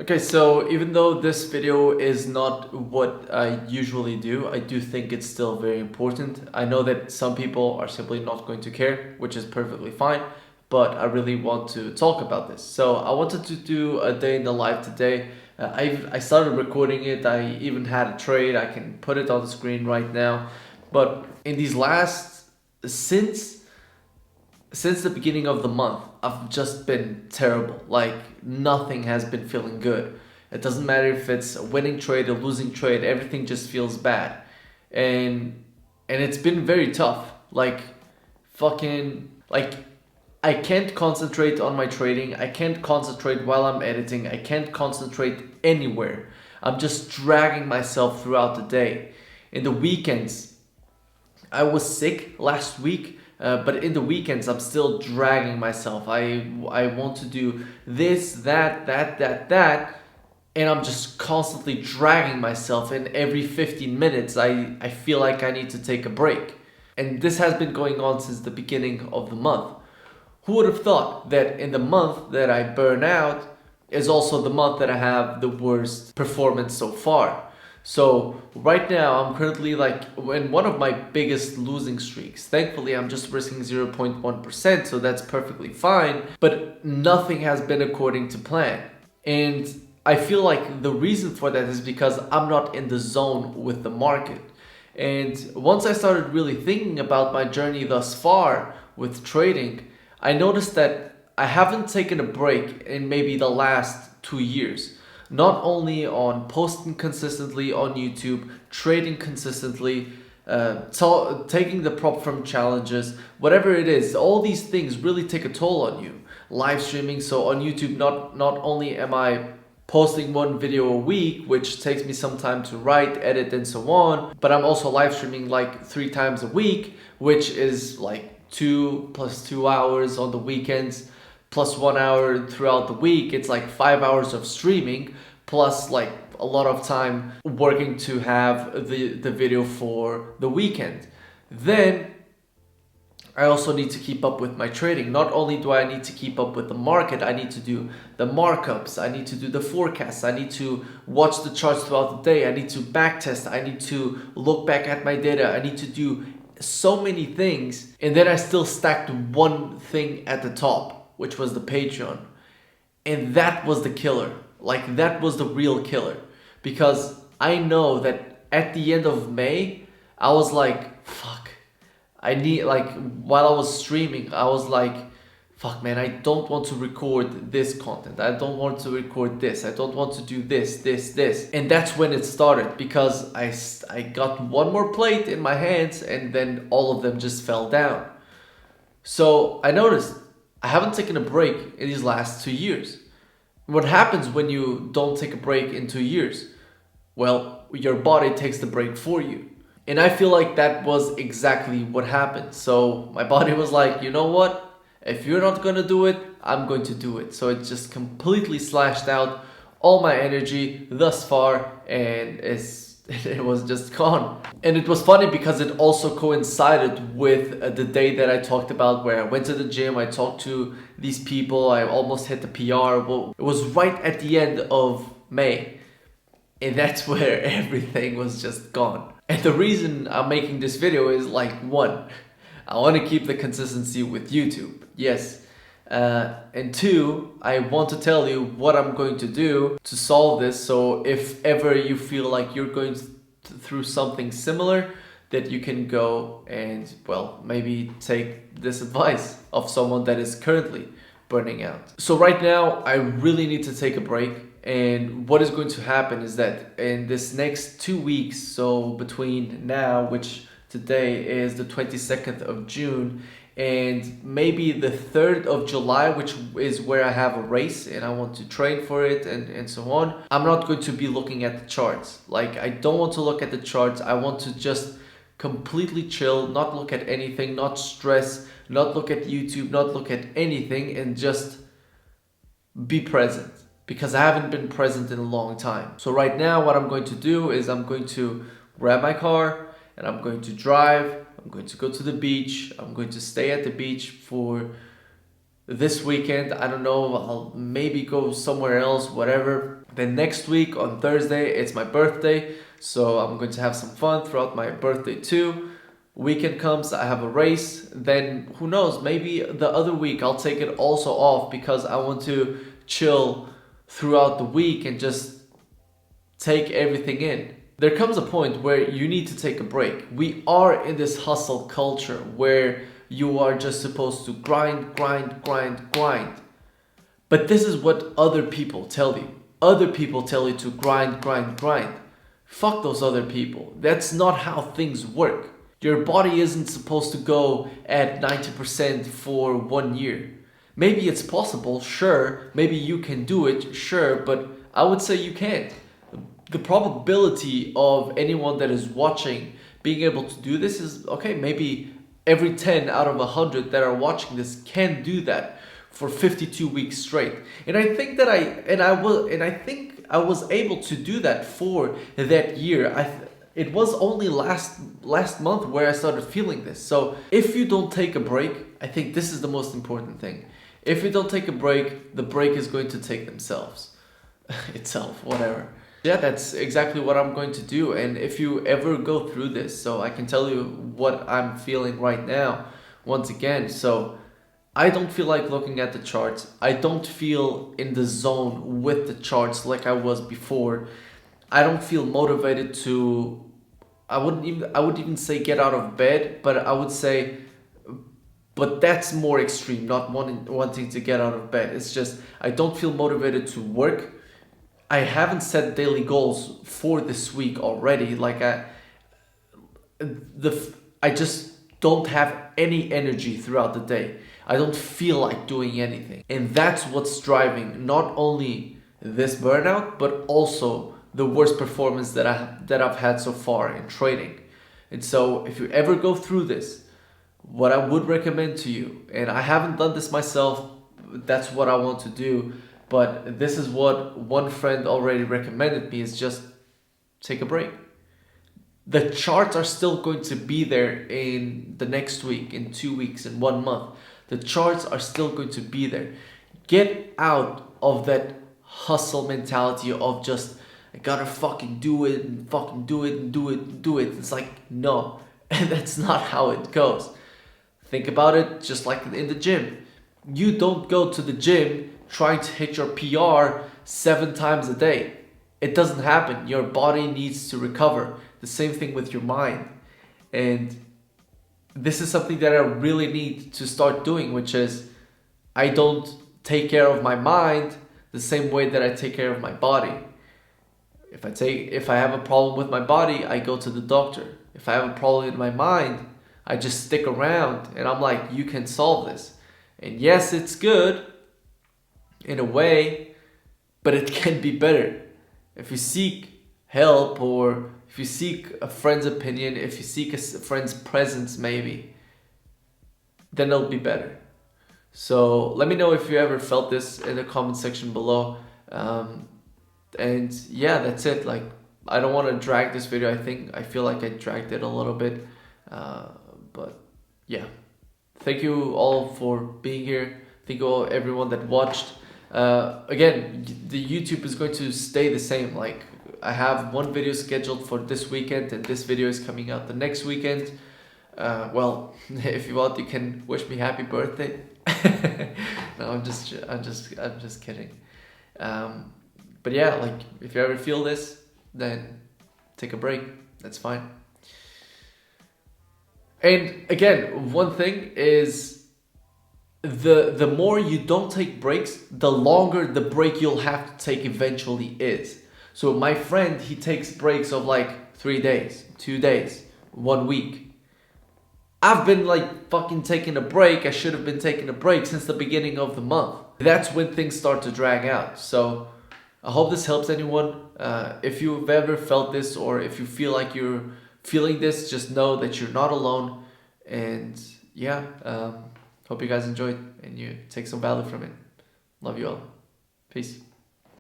Okay, so even though this video is not what I usually do, I do think it's still very important. I know that some people are simply not going to care, which is perfectly fine, but I really want to talk about this. So I wanted to do a day in the life today. I started recording it. I even had a trade. I can put it on the screen right now. But in these since the beginning of the month, I've just been terrible. Like, nothing has been feeling good. It doesn't matter if it's a winning trade, a losing trade, everything just feels bad. And it's been very tough. Like, fucking like I can't concentrate on my trading. I can't concentrate while I'm editing. I can't concentrate anywhere. I'm just dragging myself throughout the day. In the weekends, I was sick last week, but in the weekends I'm still dragging myself. I want to do this, that, and I'm just constantly dragging myself. And every 15 minutes, I feel like I need to take a break. And this has been going on since the beginning of the month. Who would have thought that in the month that I burn out is also the month that I have the worst performance so far? So right now I'm currently like in one of my biggest losing streaks. Thankfully I'm just risking 0.1%, so that's perfectly fine, but nothing has been according to plan. And I feel like the reason for that is because I'm not in the zone with the market. And once I started really thinking about my journey thus far with trading, I noticed that I haven't taken a break in maybe the last 2 years. Not only on posting consistently on YouTube, trading consistently, taking the prop from challenges, whatever it is, all these things really take a toll on you. Live streaming, so on YouTube, not only am I posting one video a week, which takes me some time to write, edit, and so on, but I'm also live streaming like 3 times a week, which is like 2 plus 2 hours on the weekends, plus 1 hour throughout the week. It's like 5 hours of streaming, plus like a lot of time working to have the video for the weekend. Then I also need to keep up with my trading. Not only do I need to keep up with the market, I need to do the markups, I need to do the forecasts, I need to watch the charts throughout the day, I need to backtest, I need to look back at my data, I need to do so many things. And then I still stacked one thing at the top, which was the Patreon. And that was the killer. Like, that was the real killer. Because I know that at the end of May, I was like, fuck. I need, like, while I was streaming, I was like, fuck, man, I don't want to record this content. I don't want to record this. I don't want to do this. And that's when it started, because I got one more plate in my hands and then all of them just fell down. So I noticed I haven't taken a break in these last 2 years. What happens when you don't take a break in 2 years? Well, your body takes the break for you. And I feel like that was exactly what happened. So my body was like, you know what? If you're not gonna do it, I'm going to do it. So it just completely slashed out all my energy thus far, and it was just gone. And it was funny because it also coincided with the day that I talked about, where I went to the gym, I talked to these people, I almost hit the PR. Well, it was right at the end of May. And that's where everything was just gone. And the reason I'm making this video is like, one, I want to keep the consistency with YouTube. Yes. And two, I want to tell you what I'm going to do to solve this. So if ever you feel like you're going through something similar, that you can go and, well, maybe take this advice of someone that is currently burning out. So right now, I really need to take a break. And what is going to happen is that in this next 2 weeks, so between now, which today is the 22nd of June, and maybe the 3rd of July, which is where I have a race and I want to train for it and so on, I'm not going to be looking at the charts. Like, I don't want to look at the charts. I want to just completely chill, not look at anything, not stress, not look at YouTube, not look at anything, and just be present. Because I haven't been present in a long time. So right now what I'm going to do is I'm going to grab my car and I'm going to drive. I'm going to go to the beach. I'm going to stay at the beach for This weekend, I don't know, I'll maybe go somewhere else, whatever. Then next week on Thursday, it's my birthday, so I'm going to have some fun throughout my birthday too. Weekend comes, I have a race, then who knows, maybe the other week I'll take it also off because I want to chill throughout the week and just take everything in. There comes a point where you need to take a break. We are in this hustle culture where you are just supposed to grind, grind, grind, grind. But this is what other people tell you. Other people tell you to grind, grind, grind. Fuck those other people. That's not how things work. Your body isn't supposed to go at 90% for 1 year. Maybe it's possible, sure. Maybe you can do it, sure. But I would say you can't. The probability of anyone that is watching being able to do this is, okay, maybe every 10 out of 100 that are watching this can do that for 52 weeks straight. And I think that I think I was able to do that for that year. It was only last month where I started feeling this. So if you don't take a break, I think this is the most important thing. If you don't take a break, the break is going to take itself, whatever. Yeah, that's exactly what I'm going to do. And if you ever go through this, so I can tell you what I'm feeling right now, once again. So I don't feel like looking at the charts. I don't feel in the zone with the charts like I was before. I don't feel motivated to, I would even say get out of bed, but I would say, but that's more extreme, not wanting to get out of bed. It's just, I don't feel motivated to work. I haven't set daily goals for this week already. Like I just don't have any energy throughout the day. I don't feel like doing anything. And that's what's driving not only this burnout, but also the worst performance that I've had so far in trading. And so if you ever go through this, what I would recommend to you, and I haven't done this myself, that's what I want to do, but this is what one friend already recommended me, is just take a break. The charts are still going to be there in the next week, in 2 weeks, in 1 month. The charts are still going to be there. Get out of that hustle mentality of just, I gotta fucking do it and fucking do it and do it and do it. It's like, no, that's not how it goes. Think about it just like in the gym. You don't go to the gym trying to hit your PR 7 times a day. It doesn't happen. Your body needs to recover. The same thing with your mind. And this is something that I really need to start doing, which is I don't take care of my mind the same way that I take care of my body. If I have a problem with my body, I go to the doctor. If I have a problem in my mind, I just stick around and I'm like, you can solve this. And yes, it's good in a way, but it can be better. If you seek help, or if you seek a friend's opinion, if you seek a friend's presence maybe, then it'll be better. So let me know if you ever felt this in the comment section below. And yeah, that's it. Like, I don't want to drag this video. I feel like I dragged it a little bit. But yeah, thank you all for being here. Thank you all, everyone that watched. Again, the YouTube is going to stay the same. Like, I have one video scheduled for this weekend, and this video is coming out the next weekend. Well, if you want, you can wish me happy birthday. No, I'm just kidding. But yeah, like, if you ever feel this, then take a break. That's fine. And again, one thing is, the more you don't take breaks, the longer the break you'll have to take eventually is. So my friend, he takes breaks of like 3 days, 2 days, 1 week. I've been like fucking taking a break. I should have been taking a break since the beginning of the month. That's when things start to drag out. So I hope this helps anyone. If you've ever felt this, or if you feel like you're feeling this, just know that you're not alone. And yeah, hope you guys enjoyed and you take some value from it. Love you all. Peace.